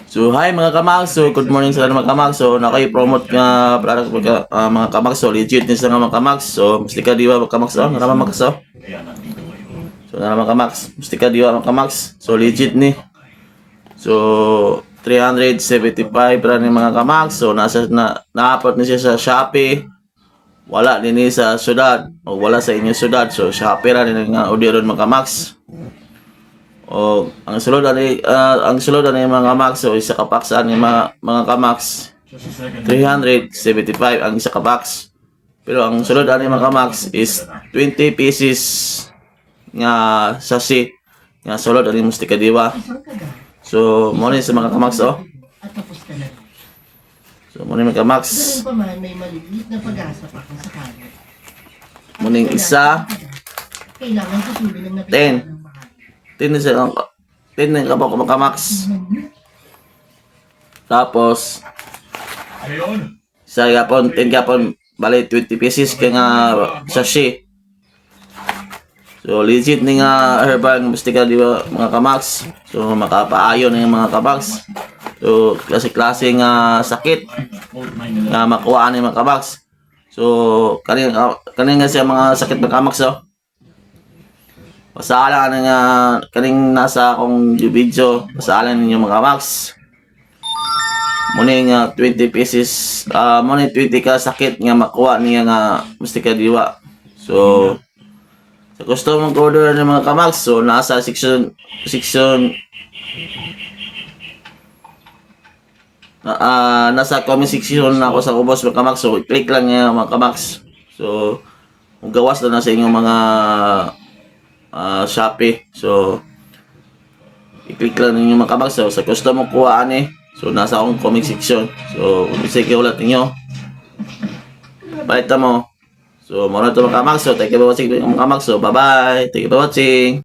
So, hi mga kamag. So, good morning sa mga kamag. So, naka-promote nga product mga kamag. So, legit din sa mga kamag. So, mesti ka diwa mga kamag. So, naraman mga so. So, naraman kamag. Mesti ka diwa mga kamag. So, legit ni. So, 375 ra ni mga kamag. So, na-upload na siya sa Shopee. Wala din ni sa syudad. O wala sa inyong syudad. So, Shopee ra din nga orderon mga kamag. O ang sulod ani mga max o isa ka packs ani mga kamax 375 ang isa ka box. Pero ang sulod ani mga kamax is 20 pieces nga sachet nga sulod ani musti kadiwa. So mo ni sa mga kamax oh. So mo ni mga kamax. May maliliit na pag-asa pa kung sakali. Muning isa Kailangan susunod ng 10. 10 na siya 10 na kabaw mga kamax. Tapos isa gapon 10 gapon bali 20 pieces kaya nga sachet. So legit ni nga herbal nga mustika di ba mga kamax. So makapaayon ni mga kamax. So klase-klase nga sakit nga makuha ni mga kamax. So kaning nga siya mga sakit ng kamax oh. Pasala ka nga kaning nasa akong video, pasala ninyo mga kamax. Muna nga 20 pieces, muna 20 ka sakit nga makuha niya nga mustika diwa. So sa gusto mong order ng mga kamax, so nasa nasa comment section na ako sa ubos mga kamax. So click lang niya mga kamax. So kung gawas na sa inyong mga Shopee. So i-click lang ninyo mga kamax. So sa gusto mong kuha ani, so nasa akong comment section. So sige ulit ninyo. Balita mo. So muna ito mga kamax. So thank you for watching mga kamax. So bye bye. Thank you for watching.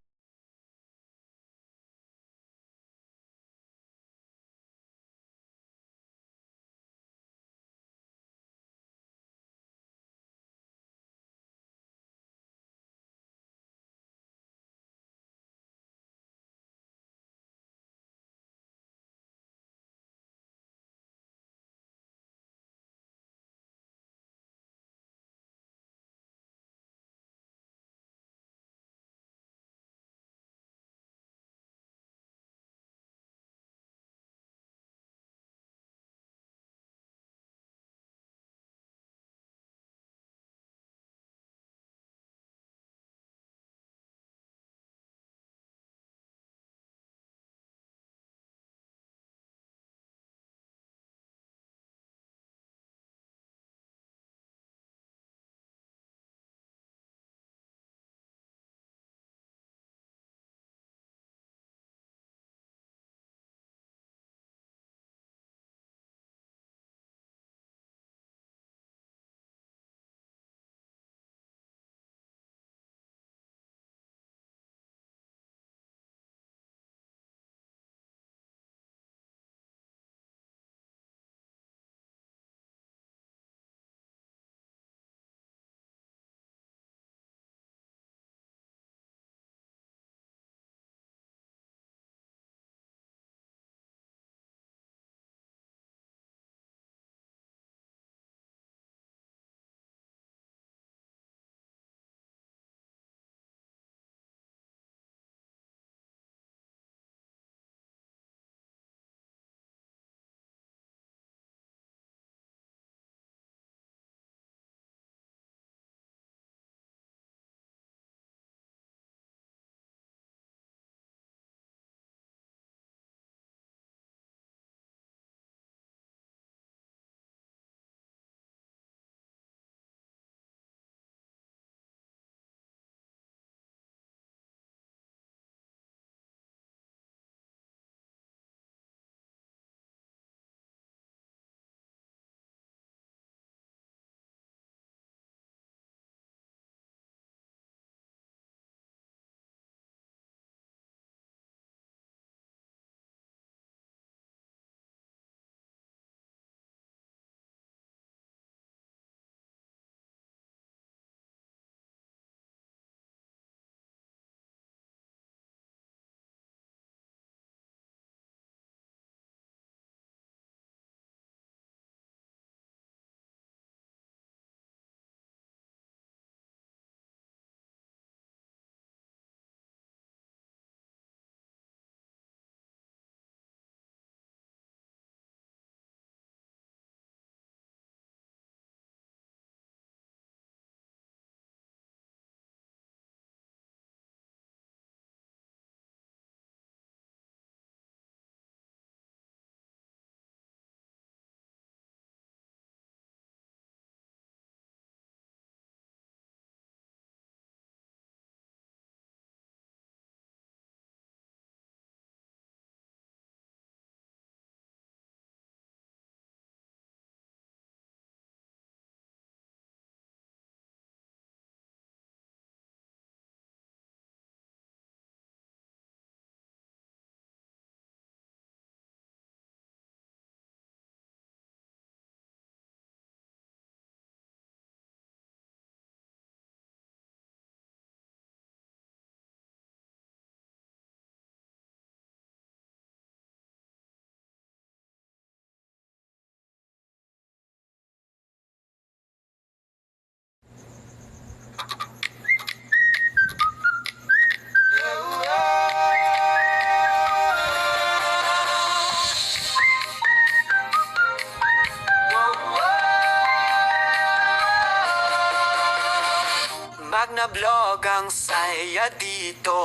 na vlog ang saya dito.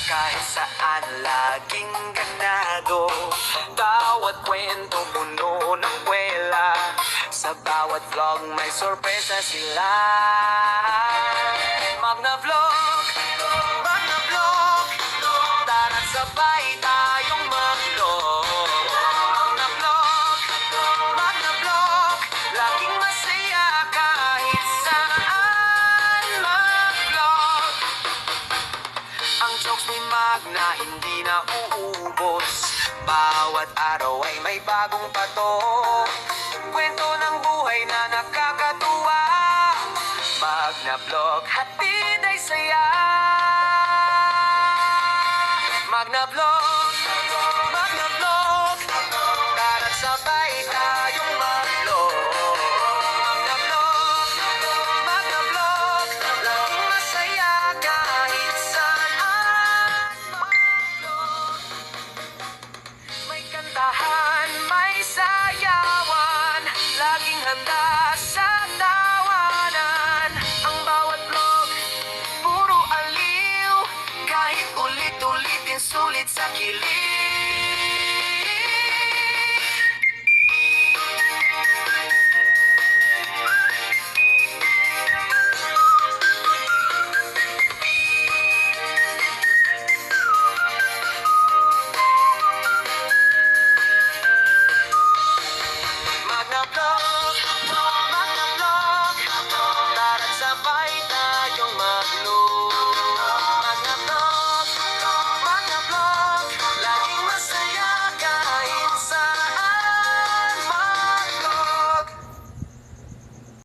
Kahit saan laging ganado. Bawat kwento puno ng kwela. Sa bawat vlog may sorpresa sila. Magna Vlog, Magna Vlog, tara't sabay tayong mag-vlog. Magna Vlog, Magna Vlog, laging masaya kahit saan mag-vlog. Ang jokes ni Magna hindi na uubos. Bawat araw ay may bagong patok. Kwento ng buhay na nakakatuwa. Magna Vlog, hatid ay saya. Magna Vlog, Magna Vlog, tara't sabay tayong mag-vlog. Magna Vlog, Magna Vlog, laging masaya kahit saan mag-vlog. May kantahan, may sayawan, laging handa sa tawanan. Ang bawat vlog, puro aliw, kahit ulit-ulitin sulit sa kilig.